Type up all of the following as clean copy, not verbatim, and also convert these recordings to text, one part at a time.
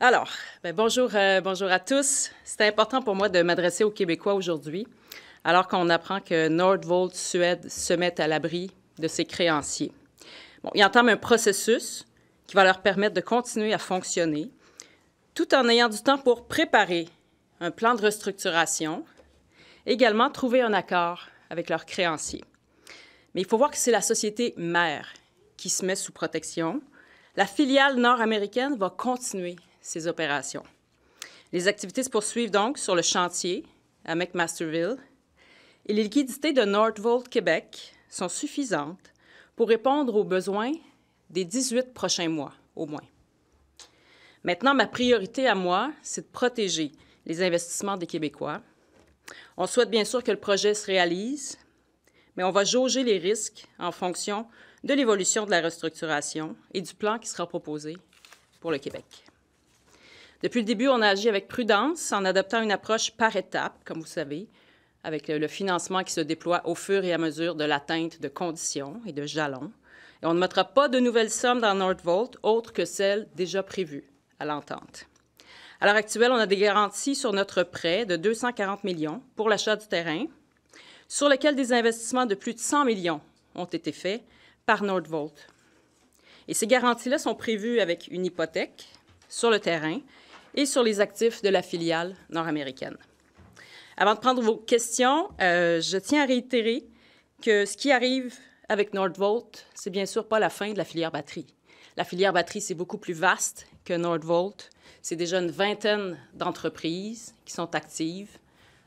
Alors, bonjour à tous. C'est important pour moi de m'adresser aux Québécois aujourd'hui, alors qu'on apprend que Nordvolt Suède se met à l'abri de ses créanciers. Bon, ils entament un processus qui va leur permettre de continuer à fonctionner, tout en ayant du temps pour préparer un plan de restructuration, également trouver un accord avec leurs créanciers. Mais il faut voir que c'est la société mère qui se met sous protection. La filiale nord-américaine va continuer ses opérations. Les activités se poursuivent donc sur le chantier à McMasterville et les liquidités de Nordvolt Québec sont suffisantes pour répondre aux besoins des 18 prochains mois, au moins. Maintenant, ma priorité à moi, c'est de protéger les investissements des Québécois. On souhaite bien sûr que le projet se réalise, mais on va jauger les risques en fonction de l'évolution de la restructuration et du plan qui sera proposé pour le Québec. Depuis le début, on a agi avec prudence en adoptant une approche par étapes, comme vous savez, avec le financement qui se déploie au fur et à mesure de l'atteinte de conditions et de jalons. Et on ne mettra pas de nouvelles sommes dans Nordvolt autres que celles déjà prévues à l'entente. À l'heure actuelle, on a des garanties sur notre prêt de 240 millions pour l'achat du terrain, sur lequel des investissements de plus de 100 millions ont été faits par Nordvolt. Et ces garanties-là sont prévues avec une hypothèque sur le terrain et sur les actifs de la filiale nord-américaine. Avant de prendre vos questions, je tiens à réitérer que ce qui arrive avec Nordvolt, c'est bien sûr pas la fin de la filière batterie. La filière batterie, c'est beaucoup plus vaste que Nordvolt. C'est déjà une vingtaine d'entreprises qui sont actives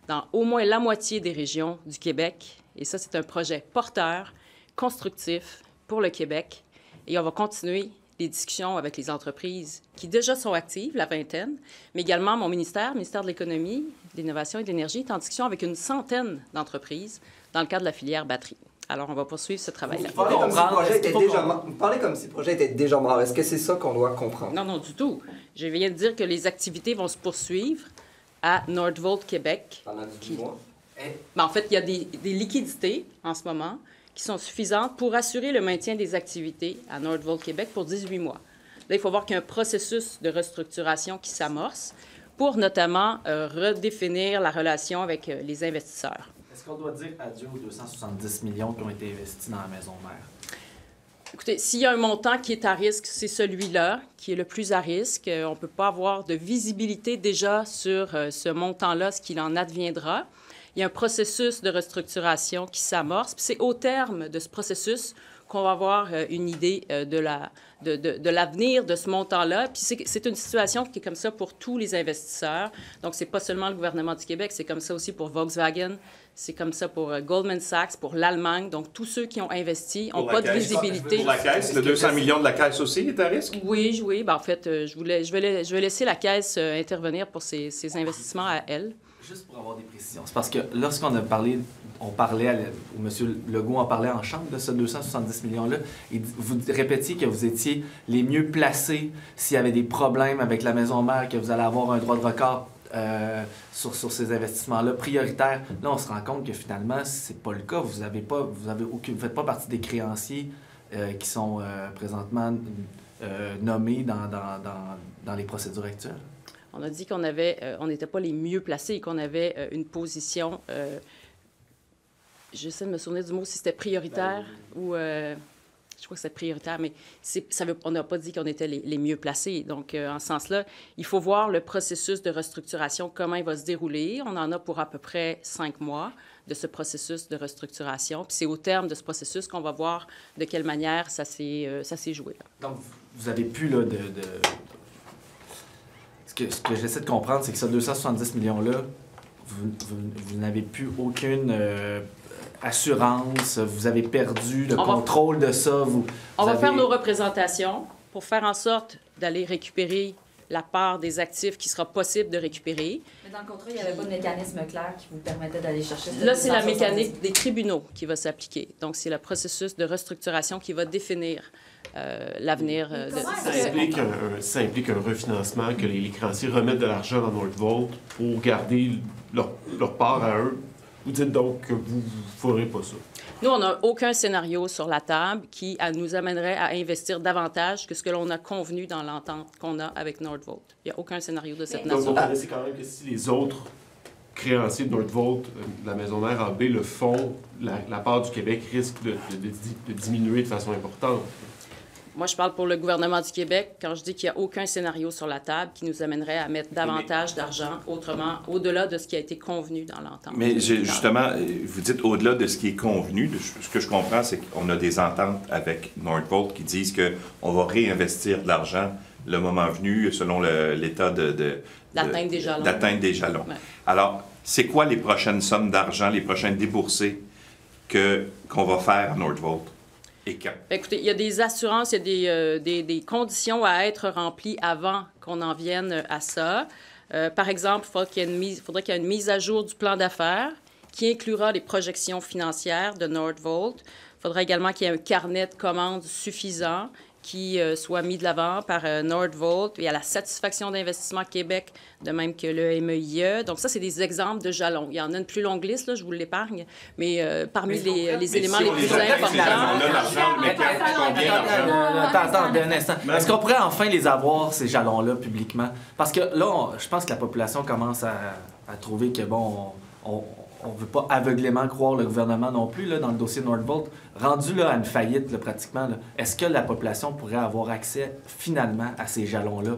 dans au moins la moitié des régions du Québec. Et ça, c'est un projet porteur, constructif pour le Québec. Et on va continuer les discussions avec les entreprises qui déjà sont actives, la vingtaine, mais également mon ministère, le ministère de l'Économie, de l'Innovation et de l'Énergie, est en discussion avec une centaine d'entreprises dans le cadre de la filière batterie. Alors, on va poursuivre ce travail-là. Vous parlez comme si le projet était déjà mort. Est-ce que c'est ça qu'on doit comprendre? Non, non, du tout. Je viens de dire que les activités vont se poursuivre à Nordvolt Québec. Pendant 18 mois? En fait, il y a des liquidités en ce moment qui sont suffisantes pour assurer le maintien des activités à Nordvolt Québec pour 18 mois. Là, il faut voir qu'il y a un processus de restructuration qui s'amorce pour notamment redéfinir la relation avec les investisseurs. Est-ce qu'on doit dire adieu aux 270 millions qui ont été investis dans la maison mère? Écoutez, s'il y a un montant qui est à risque, c'est celui-là qui est le plus à risque. On ne peut pas avoir de visibilité déjà sur ce montant-là, ce qu'il en adviendra. Il y a un processus de restructuration qui s'amorce. C'est au terme de ce processus qu'on va avoir une idée de l'avenir de ce montant-là. Puis c'est une situation qui est comme ça pour tous les investisseurs. Donc, ce n'est pas seulement le gouvernement du Québec, c'est comme ça aussi pour Volkswagen, c'est comme ça pour Goldman Sachs, pour l'Allemagne. Donc, tous ceux qui ont investi n'ont pas de visibilité. Pour la Caisse, le 200 millions de la Caisse aussi est à risque? Oui, oui. En fait, je vais laisser la Caisse intervenir pour ces investissements à elle. Juste pour avoir des précisions, c'est parce que lorsqu'on a parlé, ou M. Legault en parlait en chambre de ce 270 millions-là, vous répétiez que vous étiez les mieux placés s'il y avait des problèmes avec la maison mère, que vous allez avoir un droit de regard sur ces investissements-là prioritaires. Là, on se rend compte que finalement, c'est pas le cas. Vous faites pas partie des créanciers qui sont présentement nommés dans les procédures actuelles. On a dit qu'on n'était pas les mieux placés et qu'on avait une position, j'essaie de me souvenir du mot, si c'était prioritaire ou, je crois que c'est prioritaire, mais on n'a pas dit qu'on était les mieux placés. Donc, en ce sens-là, il faut voir le processus de restructuration, comment il va se dérouler. On en a pour à peu près 5 mois de ce processus de restructuration. Puis c'est au terme de ce processus qu'on va voir de quelle manière ça s'est joué. Donc, vous avez plus là, Ce que j'essaie de comprendre, c'est que ce 270 millions-là, vous n'avez plus aucune assurance, vous avez perdu le contrôle de ça. On va faire nos représentations pour faire en sorte d'aller récupérer la part des actifs qui sera possible de récupérer. Mais dans le contrat, il n'y avait pas de mécanisme clair qui vous permettait d'aller chercher Là, c'est la mécanique des tribunaux qui va s'appliquer. Donc, c'est le processus de restructuration qui va définir l'avenir de ça implique un refinancement, que les créanciers remettent de l'argent dans Nordvolt pour garder leur part à eux Vous dites donc que vous ne ferez pas ça. Nous, on n'a aucun scénario sur la table qui nous amènerait à investir davantage que ce que l'on a convenu dans l'entente qu'on a avec Nordvolt. Il n'y a aucun scénario de cette Donc, nature. vous connaissez quand même que si les autres créanciers de Nordvolt, de la maison mère en B, le font, la part du Québec risque de diminuer de façon importante. Moi, je parle pour le gouvernement du Québec quand je dis qu'il n'y a aucun scénario sur la table qui nous amènerait à mettre davantage d'argent autrement, au-delà de ce qui a été convenu dans l'entente. Mais justement, vous dites au-delà de ce qui est convenu. Ce que je comprends, c'est qu'on a des ententes avec Nordvolt qui disent qu'on va réinvestir de l'argent le moment venu selon l'état d'atteindre des jalons. D'atteindre des jalons. Ouais. Alors, c'est quoi les prochaines sommes d'argent, les prochains déboursés qu'on va faire à Nordvolt? Et quand? Écoutez, il y a des assurances, il y a des conditions à être remplies avant qu'on en vienne à ça. Par exemple, il faudrait qu'il y ait une mise à jour du plan d'affaires qui inclura les projections financières de Nordvolt. Il faudrait également qu'il y ait un carnet de commandes suffisant qui soit mis de l'avant par Nordvolt et à la satisfaction d'Investissement Québec, de même que le MEIE. Donc ça, c'est des exemples de jalons. Il y en a une plus longue liste, là, je vous l'épargne, mais parmi les éléments les plus importants... Attends, un instant. Est-ce qu'on pourrait enfin les avoir, ces jalons-là, publiquement? Parce que là, je pense que la population commence à trouver que, bon, on ne veut pas aveuglément croire le gouvernement non plus là, dans le dossier Nordvolt. Rendu là, à une faillite, là, pratiquement, est-ce que la population pourrait avoir accès finalement à ces jalons-là?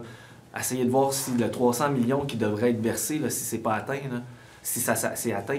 Essayer de voir si le 300 millions qui devrait être versé, là, si ce n'est pas atteint, là, si ça c'est atteint,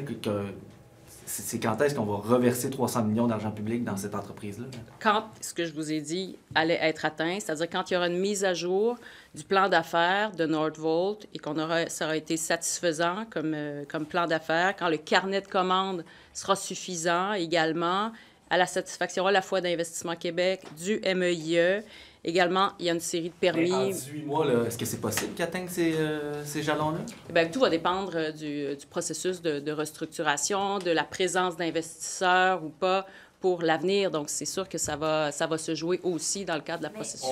c'est quand est-ce qu'on va reverser 300 millions d'argent public dans cette entreprise-là? Quand ce que je vous ai dit allait être atteint, c'est-à-dire quand il y aura une mise à jour du plan d'affaires de Nordvolt et ça aura été satisfaisant comme plan d'affaires, quand le carnet de commandes sera suffisant également, à la satisfaction à la fois d'Investissement Québec, du MEIE. Également, il y a une série de permis. En 18 mois, est-ce que c'est possible qu'ils atteignent ces jalons-là? Bien, tout va dépendre du processus de restructuration, de la présence d'investisseurs ou pas pour l'avenir. Donc, c'est sûr que ça va se jouer aussi dans le cadre de la processus.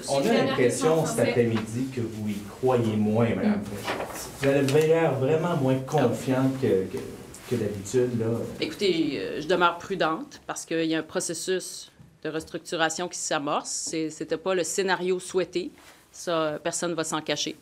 On a l'impression cet après-midi que vous y croyez moins, Mme Fréchette. Vous avez l'air vraiment moins confiante que d'habitude, là. Écoutez, je demeure prudente parce qu'il y a un processus de restructuration qui s'amorce. Ce n'était pas le scénario souhaité. Ça, personne ne va s'en cacher.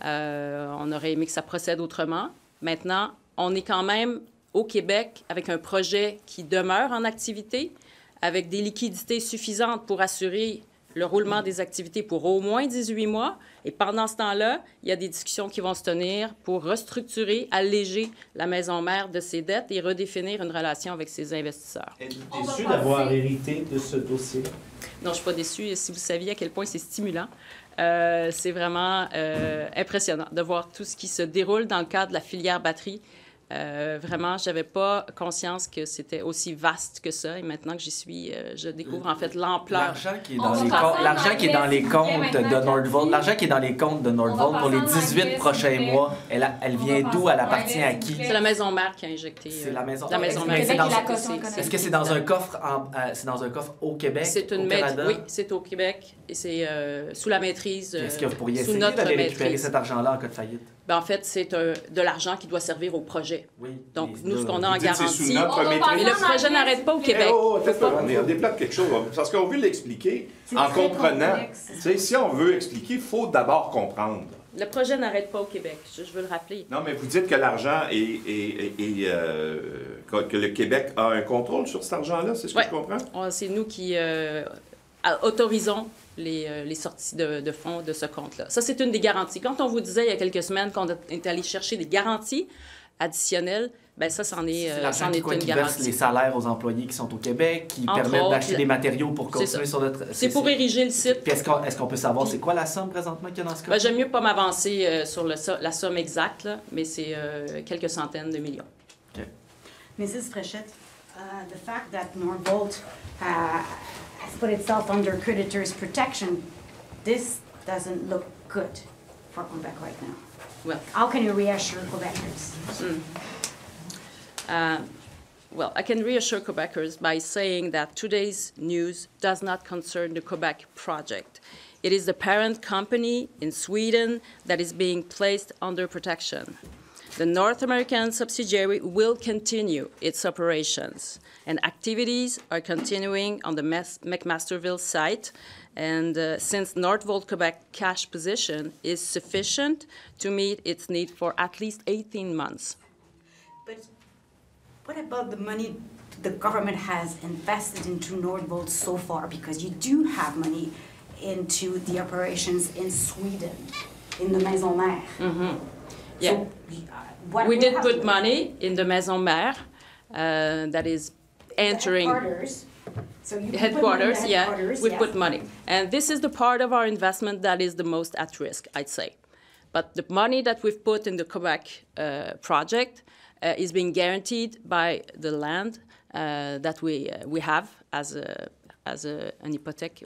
On aurait aimé que ça procède autrement. Maintenant, on est quand même au Québec avec un projet qui demeure en activité, avec des liquidités suffisantes pour assurer le roulement des activités pour au moins 18 mois. Et pendant ce temps-là, il y a des discussions qui vont se tenir pour restructurer, alléger la maison mère de ses dettes et redéfinir une relation avec ses investisseurs. Êtes-vous déçu d'avoir hérité de ce dossier? Non, je ne suis pas déçue. Si vous saviez à quel point c'est stimulant, c'est vraiment impressionnant de voir tout ce qui se déroule dans le cadre de la filière batterie. Vraiment, je n'avais pas conscience que c'était aussi vaste que ça. Et maintenant que j'y suis, je découvre en fait l'ampleur. L'argent qui est dans les comptes de Nordvolt, l'argent qui est dans les comptes de Nordvolt pour les 18 prochains mois, elle vient d'où? Elle appartient à qui? C'est la maison mère qui a injecté. C'est la maison mère. Est-ce que c'est dans un coffre au Québec, au Canada? Oui, c'est au Québec et c'est sous la maîtrise. Est-ce que vous pourriez essayer notre d'aller récupérer maîtrise. cet argent-là en cas de faillite? Bien, en fait, c'est de l'argent qui doit servir au projet. Oui. Donc, nous, ce qu'on a en garantie... Sous notre maîtrise. Mais le projet n'arrête pas au Québec. On déplace quelque chose. Parce qu'on veut l'expliquer en comprenant. Si on veut expliquer, il faut d'abord comprendre. Le projet n'arrête pas au Québec, je veux le rappeler. Non, mais vous dites que l'argent que le Québec a un contrôle sur cet argent-là, c'est ce que je comprends? C'est nous qui autorisons les sorties de fonds de ce compte-là. Ça, c'est une des garanties. Quand on vous disait il y a quelques semaines qu'on est allé chercher des garanties additionnelles, bien ça, c'en est une qui garantie. verse les salaires aux employés qui sont au Québec, qui permettent d'acheter des matériaux pour continuer sur notre... C'est pour ériger le site. Puis est-ce qu'on peut savoir c'est quoi la somme présentement qu'il y a dans ce cas? Ben, j'aime mieux pas m'avancer sur la somme exacte, là, mais c'est quelques centaines de millions. Okay. Mrs. Fréchette, the fact that Nordvolt has put itself under creditors' protection, this doesn't look good for Quebec right now. Well, how can you reassure Quebecers? Well, I can reassure Quebecers by saying that today's news does not concern the Quebec project. It is the parent company in Sweden that is being placed under protection. The North American subsidiary will continue its operations, and activities are continuing on the McMasterville site. And since Northvolt Quebec cash position is sufficient to meet its need for at least 18 months. But what about the money the government has invested into Northvolt so far? Because you do have money into the operations in Sweden, in the Maison Mère. Mm-hmm. Yeah. So, we did put money in the Maison Mère, that is entering... Headquarters. So you Headquarters, put money in the headquarters, we yes. put money. And this is the part of our investment that is the most at risk, I'd say. But the money that we've put in the Quebec project is being guaranteed by the land that we have as an hypothèque.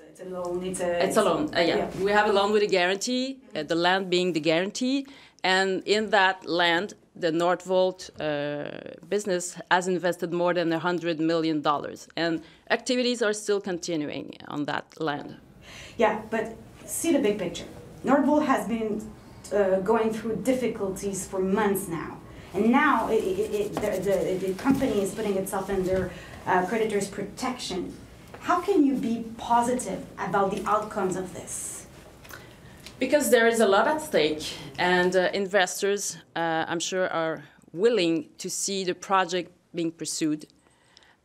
It's a loan. It's a loan. Yeah. We have a loan with a guarantee, the land being the guarantee, and in that land, the Northvolt business has invested more than $100 million, and activities are still continuing on that land. Yeah, but see the big picture. Northvolt has been going through difficulties for months now, and now the company is putting itself under creditors' protection. How can you be positive about the outcomes of this? Because there is a lot at stake, and investors, I'm sure, are willing to see the project being pursued.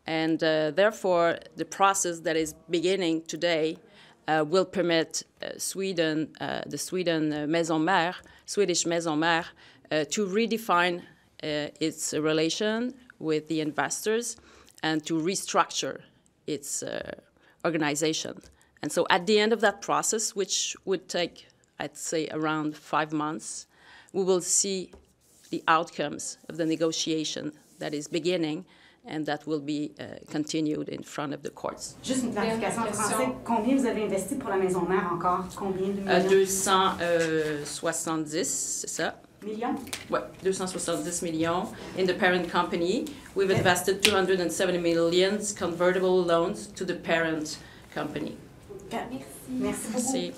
And therefore, the process that is beginning today will permit the Sweden Maison Mère, Swedish Maison Mère, to redefine its relation with the investors and to restructure its organization. And so at the end of that process, which would take, I'd say, around 5 months, we will see the outcomes of the negotiation that is beginning and that will be continued in front of the courts. Juste une clarification en français. Combien vous avez investi pour la Maison Mère encore? Combien de millions? 270, c'est ça? Millions? Ouais, 270 millions in the parent company. We've invested 270 millions convertible loans to the parent company. Merci beaucoup. Merci.